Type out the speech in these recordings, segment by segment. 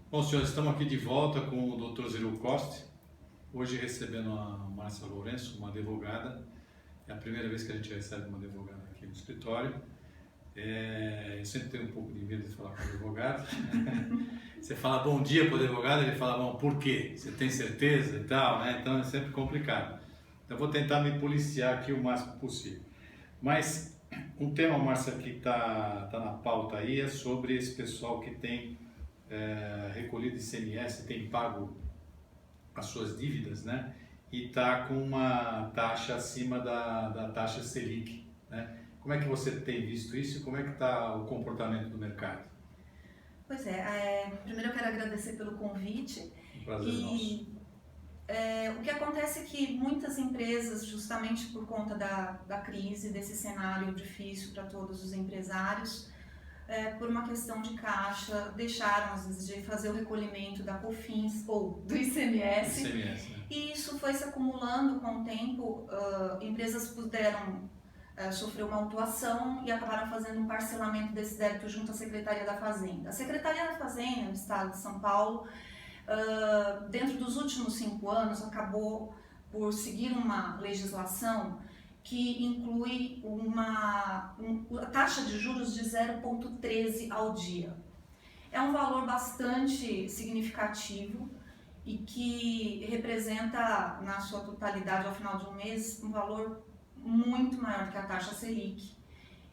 Bom, senhores, estamos aqui de volta com o Dr. Ziru Costa, hoje recebendo a Márcia Lourenço, uma advogada. É a primeira vez que a gente recebe uma advogada aqui no escritório. Eu sempre tenho um pouco de medo de falar com o advogado. Você fala bom dia para o advogado, ele fala, bom, por quê? Você tem certeza e tal, né? Então é sempre complicado. Então eu vou tentar me policiar aqui o máximo possível. Mas um tema, Márcia, que está na pauta aí é sobre esse pessoal que tem recolhido ICMS, tem pago as suas dívidas, né? E está com uma taxa acima da taxa Selic, né? Como é que você tem visto isso e como é que está o comportamento do mercado? Pois primeiro eu quero agradecer pelo convite. Um prazer nosso. O que acontece é que muitas empresas, justamente por conta da crise, desse cenário difícil para todos os empresários, por uma questão de caixa, deixaram às vezes de fazer o recolhimento da COFINS ou do ICMS. Né? E isso foi se acumulando com o tempo, empresas puderam sofrer uma autuação e acabaram fazendo um parcelamento desse débito junto à Secretaria da Fazenda. A Secretaria da Fazenda do Estado de São Paulo, dentro dos últimos 5 anos, acabou por seguir uma legislação que inclui a taxa de juros de 0,13 ao dia. É um valor bastante significativo e que representa, na sua totalidade, ao final de um mês, um valor muito maior que a taxa Selic.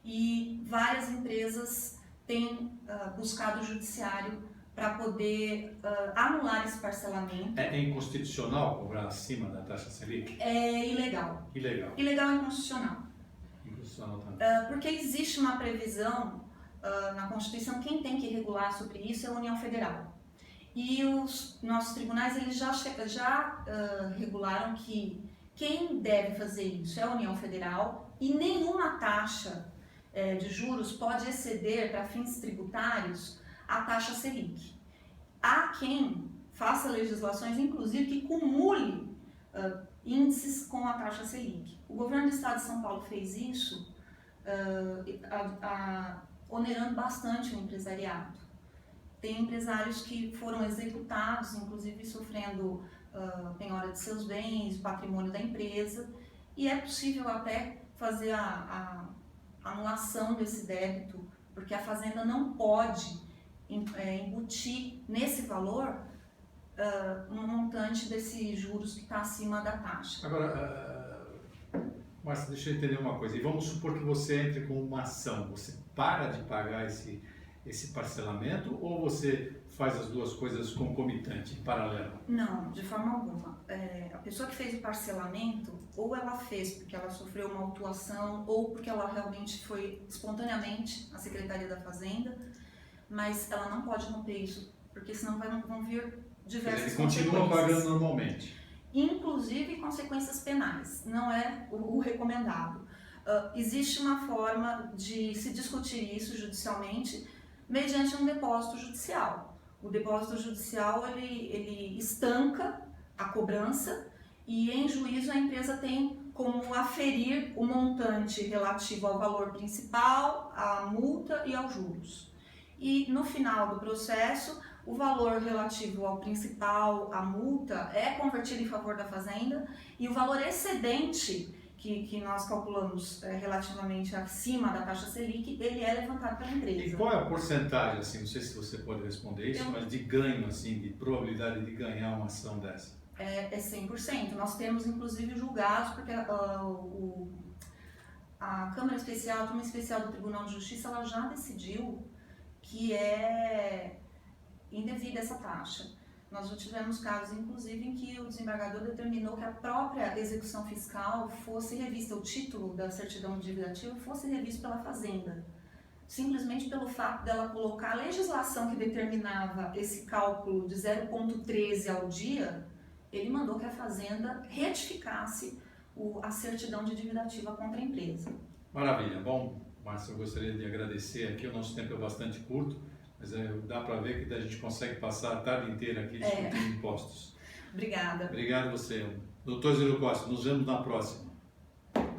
E várias empresas têm buscado o judiciário para poder anular esse parcelamento. É inconstitucional cobrar acima da taxa Selic? É ilegal. Ilegal. Ilegal e inconstitucional. Inconstitucional também. Porque existe uma previsão na Constituição, quem tem que regular sobre isso é a União Federal. E os nossos tribunais eles já regularam que quem deve fazer isso é a União Federal e nenhuma taxa de juros pode exceder, para fins tributários, a taxa Selic. Há quem faça legislações, inclusive, que cumule índices com a taxa Selic. O governo do Estado de São Paulo fez isso, onerando bastante o empresariado. Tem empresários que foram executados, inclusive sofrendo penhora de seus bens, patrimônio da empresa, e é possível até fazer a anulação desse débito, porque a Fazenda não pode embutir nesse valor um montante desses juros que está acima da taxa. Agora, Márcia, deixa eu entender uma coisa. E vamos supor que você entre com uma ação. Você para de pagar esse parcelamento ou você faz as duas coisas concomitante, em paralelo? Não, de forma alguma. A pessoa que fez o parcelamento, ou ela fez porque ela sofreu uma autuação, ou porque ela realmente foi espontaneamente à Secretaria da Fazenda, mas ela não pode romper isso, porque senão vão vir diversas consequências. Ele continua pagando normalmente. Inclusive consequências penais, não é o recomendado. Existe uma forma de se discutir isso judicialmente mediante um depósito judicial. O depósito judicial ele estanca a cobrança e em juízo a empresa tem como aferir o montante relativo ao valor principal, à multa e aos juros. E no final do processo, o valor relativo ao principal, à multa, é convertido em favor da Fazenda e o valor excedente que nós calculamos relativamente acima da taxa Selic, ele é levantado pela empresa. E qual é a porcentagem, assim, não sei se você pode responder isso, mas de ganho, assim, de probabilidade de ganhar uma ação dessa? É 100%. Nós temos, inclusive, julgados, porque a Câmara Especial, a Turma Especial do Tribunal de Justiça, ela já decidiu que é indevida essa taxa. Nós já tivemos casos, inclusive, em que o desembargador determinou que a própria execução fiscal fosse revista, o título da certidão de dívida ativa fosse revisto pela Fazenda. Simplesmente pelo fato dela colocar a legislação que determinava esse cálculo de 0,13 ao dia, ele mandou que a Fazenda retificasse a certidão de dívida ativa contra a empresa. Maravilha. Bom, Márcia, eu gostaria de agradecer aqui, o nosso tempo é bastante curto, mas dá para ver que a gente consegue passar a tarde inteira aqui discutindo impostos. Obrigada. Obrigado a você. Dr. Ziru Costa, nos vemos na próxima.